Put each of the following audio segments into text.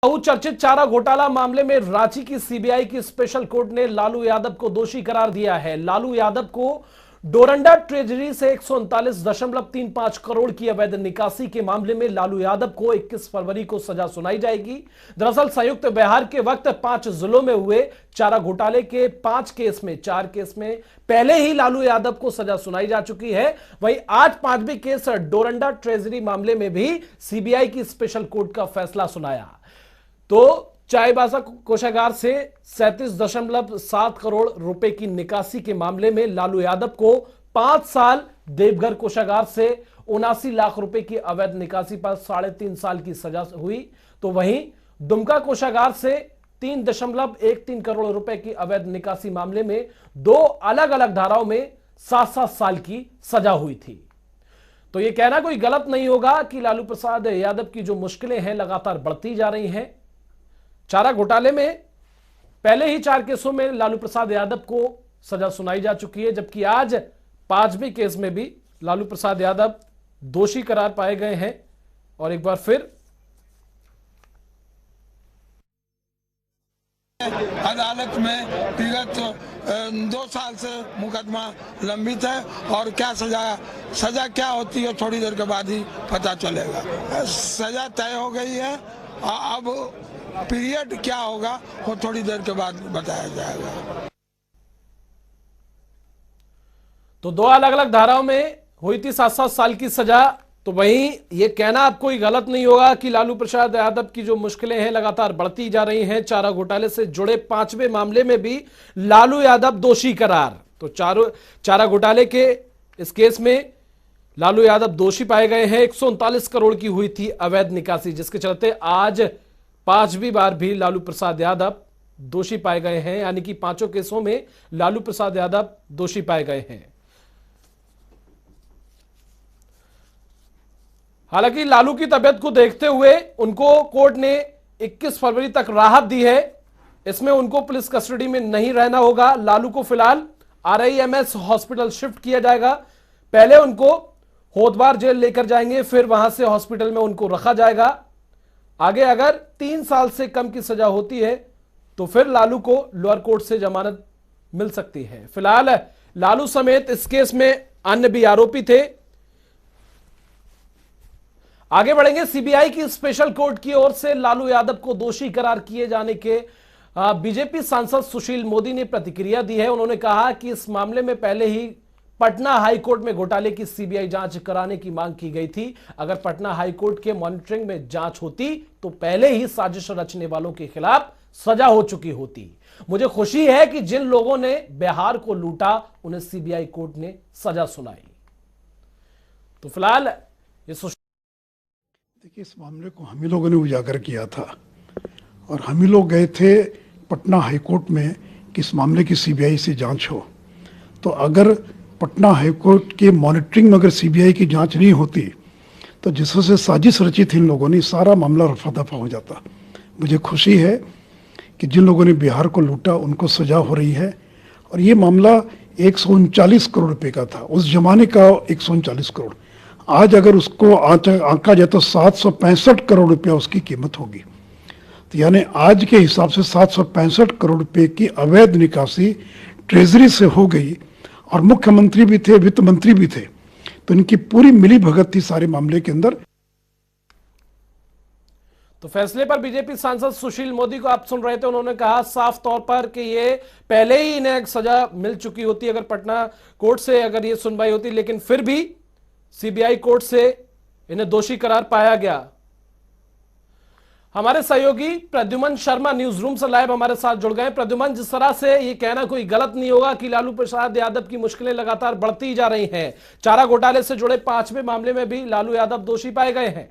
बहुचर्चित चारा घोटाला मामले में रांची की सीबीआई की स्पेशल कोर्ट ने लालू यादव को दोषी करार दिया है। लालू यादव को डोरंडा ट्रेजरी से 139.35 करोड़ की अवैध निकासी के मामले में लालू यादव को 21 फरवरी को सजा सुनाई जाएगी। दरअसल संयुक्त बिहार के वक्त 5 जिलों में हुए चारा घोटाले के 4 केस में पहले ही लालू यादव को सजा सुनाई जा चुकी है। वहीं आज 5वें केस डोरंडा ट्रेजरी मामले में भी सीबीआई की स्पेशल कोर्ट का फैसला सुनाया। तो चाईबासा कोषागार से 37.7 करोड़ रुपए की निकासी के मामले में लालू यादव को 5 साल, देवघर कोषागार से 79 लाख रुपए की अवैध निकासी पर 3.5 साल की सजा हुई। तो वहीं दुमका कोषागार से 3.13 करोड़ रुपए की अवैध निकासी मामले में 2 अलग अलग धाराओं में 7-7 साल की सजा हुई थी। तो यह कहना कोई गलत नहीं होगा कि लालू प्रसाद यादव की जो मुश्किलें हैं लगातार बढ़ती जा रही हैं। चारा घोटाले में पहले ही 4 केसों में लालू प्रसाद यादव को सजा सुनाई जा चुकी है, जबकि आज 5वें केस में भी लालू प्रसाद यादव दोषी करार पाए गए हैं। और एक बार फिर अदालत में विगत 2 साल से मुकदमा लंबित है और क्या सजा क्या होती है थोड़ी देर के बाद ही पता चलेगा। सजा तय हो गई है, अब पीरियड क्या होगा वो थोड़ी देर के बाद बताया जाएगा। तो 2 अलग अलग धाराओं में हुई थी 7-7 साल की सजा। तो वहीं यह कहना अब कोई गलत नहीं होगा कि लालू प्रसाद यादव की जो मुश्किलें हैं लगातार बढ़ती जा रही हैं। चारा घोटाले से जुड़े 5वें मामले में भी लालू यादव दोषी करार। तो चारा घोटाले के इस केस में लालू यादव दोषी पाए गए हैं। 139 करोड़ की हुई थी अवैध निकासी, जिसके चलते आज 5वीं बार भी लालू प्रसाद यादव दोषी पाए गए हैं, यानी कि 5 केसों में लालू प्रसाद यादव दोषी पाए गए हैं। हालांकि लालू की तबीयत को देखते हुए उनको कोर्ट ने 21 फरवरी तक राहत दी है। इसमें उनको पुलिस कस्टडी में नहीं रहना होगा। लालू को फिलहाल RIMS हॉस्पिटल शिफ्ट किया जाएगा। पहले उनको होदवार जेल लेकर जाएंगे, फिर वहां से हॉस्पिटल में उनको रखा जाएगा। आगे अगर 3 साल से कम की सजा होती है तो फिर लालू को लोअर कोर्ट से जमानत मिल सकती है। फिलहाल लालू समेत इस केस में अन्य भी आरोपी थे। आगे बढ़ेंगे। सीबीआई की स्पेशल कोर्ट की ओर से लालू यादव को दोषी करार किए जाने के बीजेपी सांसद सुशील मोदी ने प्रतिक्रिया दी है। उन्होंने कहा कि इस मामले में पहले ही पटना हाईकोर्ट में घोटाले की सीबीआई जांच कराने की मांग की गई थी। अगर पटना हाईकोर्ट के मॉनिटरिंग में जांच होती तो पहले ही साजिश रचने वालों के खिलाफ सजा हो चुकी होती। मुझे खुशी है कि जिन लोगों ने बिहार को लूटा उन्हें सीबीआई कोर्ट ने सजा सुनाई। तो फिलहाल देखिए, इस मामले को हम ही लोगों ने उजागर किया था और हम ही लोग गए थे पटना हाईकोर्ट में कि इस मामले की सीबीआई से जांच हो। तो अगर पटना हाईकोर्ट के मॉनिटरिंग में अगर सीबीआई की जांच नहीं होती तो जिससे साजिश रची थी इन लोगों ने, सारा मामला रफा दफा हो जाता। मुझे खुशी है कि जिन लोगों ने बिहार को लूटा उनको सजा हो रही है। और ये मामला 139 करोड़ रुपए का था, उस जमाने का 139 करोड़। आज अगर उसको आंका जाए तो 765 करोड़ रुपया उसकी कीमत होगी। तो यानी आज के हिसाब से 765 करोड़ रुपए की अवैध निकासी ट्रेजरी से हो गई। और मुख्यमंत्री भी थे, वित्त मंत्री भी थे, तो इनकी पूरी मिली भगत थी सारे मामले के अंदर। तो फैसले पर बीजेपी सांसद सुशील मोदी को आप सुन रहे थे। उन्होंने कहा साफ तौर पर कि ये पहले ही इन्हें सजा मिल चुकी होती अगर पटना कोर्ट से अगर ये सुनवाई होती, लेकिन फिर भी सीबीआई कोर्ट से इन्हें दोषी करार पाया गया। हमारे सहयोगी प्रद्युमन शर्मा न्यूज रूम से लाइव हमारे साथ जुड़ गए। प्रद्युमन, जिस तरह से ये कहना कोई गलत नहीं होगा कि लालू प्रसाद यादव की मुश्किलें लगातार बढ़ती जा रही हैं। चारा घोटाले से जुड़े 5वें मामले में भी लालू यादव दोषी पाए गए हैं।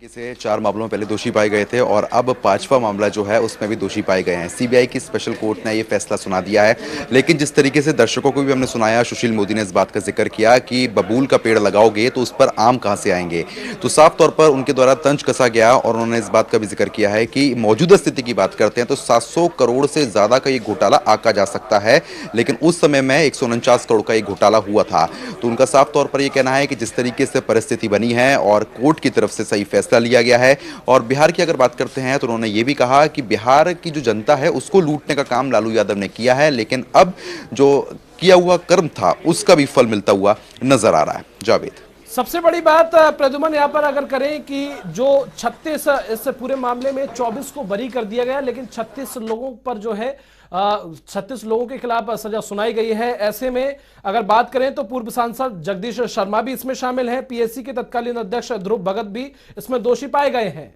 से 4 मामलों में पहले दोषी पाए गए थे और अब 5वां मामला जो है उसमें भी दोषी पाए गए हैं। सीबीआई की स्पेशल कोर्ट ने ये फैसला सुना दिया है। लेकिन जिस तरीके से दर्शकों को भी हमने सुनाया, सुशील मोदी ने इस बात का जिक्र किया कि बबूल का पेड़ लगाओगे तो उस पर आम कहां से आएंगे। तो साफ तौर पर उनके द्वारा तंज कसा गया और उन्होंने इस बात का भी जिक्र किया है कि मौजूदा स्थिति की बात करते हैं तो 700 करोड़ से ज्यादा का ये घोटाला आंका जा सकता है, लेकिन उस समय में 149 करोड़ का ये घोटाला हुआ था। तो उनका साफ तौर पर यह कहना है कि जिस तरीके से परिस्थिति बनी है और कोर्ट की तरफ से सही फैसला फैसला लिया गया है। और बिहार की अगर बात करते हैं तो उन्होंने ये भी कहा कि बिहार की जो जनता है उसको लूटने का काम लालू यादव ने किया है, लेकिन अब जो किया हुआ कर्म था उसका भी फल मिलता हुआ नजर आ रहा है। जावेद, सबसे बड़ी बात प्रद्युमन यहाँ पर अगर करें कि जो 36 इस पूरे मामले में 24 को बरी कर दिया गया, लेकिन 36 लोगों पर जो है 36 लोगों के खिलाफ सजा सुनाई गई है। ऐसे में अगर बात करें तो पूर्व सांसद जगदीश शर्मा भी इसमें शामिल हैं, पीएससी के तत्कालीन अध्यक्ष ध्रुव भगत भी इसमें दोषी पाए गए हैं।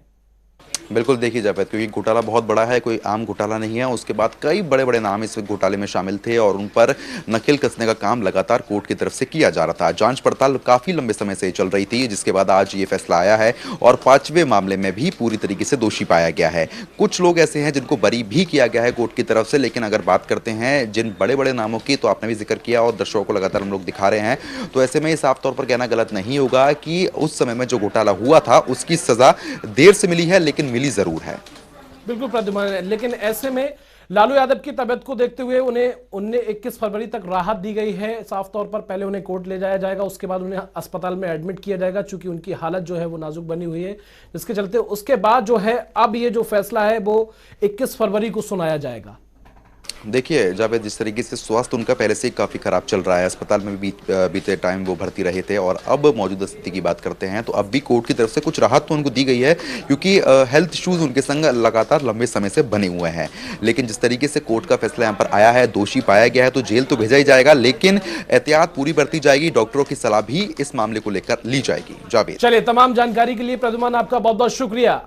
बिल्कुल देखिए जावेद, क्योंकि घोटाला बहुत बड़ा है, कोई आम घोटाला नहीं है। उसके बाद कई बड़े बड़े नाम इस घोटाले में शामिल थे और उन पर नकेल कसने का काम लगातार कोर्ट की तरफ से किया जा रहा था। जांच पड़ताल काफी लंबे समय से चल रही थी, जिसके बाद आज ये फैसला आया है और 5वें मामले में भी पूरी तरीके से दोषी पाया गया है। कुछ लोग ऐसे हैं जिनको बरी भी किया गया है कोर्ट की तरफ से, लेकिन अगर बात करते हैं जिन बड़े बड़े नामों की, तो आपने भी जिक्र किया और दर्शकों को लगातार हम लोग दिखा रहे हैं, तो ऐसे में साफ तौर पर कहना गलत नहीं होगा कि उस समय में जो घोटाला हुआ था उसकी सजा देर से मिली है, लेकिन मिली जरूर है। बिल्कुल प्रद्युमन, लेकिन ऐसे में लालू यादव की तबियत को देखते हुए उन्हें 21 फरवरी तक राहत दी गई है। साफ तौर पर पहले उन्हें कोर्ट ले जाया जाएगा, उसके बाद उन्हें अस्पताल में एडमिट किया जाएगा, चूंकि उनकी हालत जो है वो नाजुक बनी हुई है, जिसके चलते उसके बाद जो है अब ये जो फैसला है वो 21 फरवरी को सुनाया जाएगा। देखिए जावेद, जिस तरीके से स्वास्थ्य उनका पहले से ही काफ़ी खराब चल रहा है, अस्पताल में भी बीते टाइम वो भर्ती रहे थे, और अब मौजूदा स्थिति की बात करते हैं तो अब भी कोर्ट की तरफ से कुछ राहत तो उनको दी गई है, क्योंकि हेल्थ इश्यूज उनके संग लगातार लंबे समय से बने हुए हैं। लेकिन जिस तरीके से कोर्ट का फैसला यहाँ पर आया है, दोषी पाया गया है तो जेल तो भेजा ही जाएगा, लेकिन एहतियात पूरी बरती जाएगी, डॉक्टरों की सलाह भी इस मामले को लेकर ली जाएगी। जावेद, चलिए, तमाम जानकारी के लिए प्रद्युमन आपका बहुत बहुत शुक्रिया।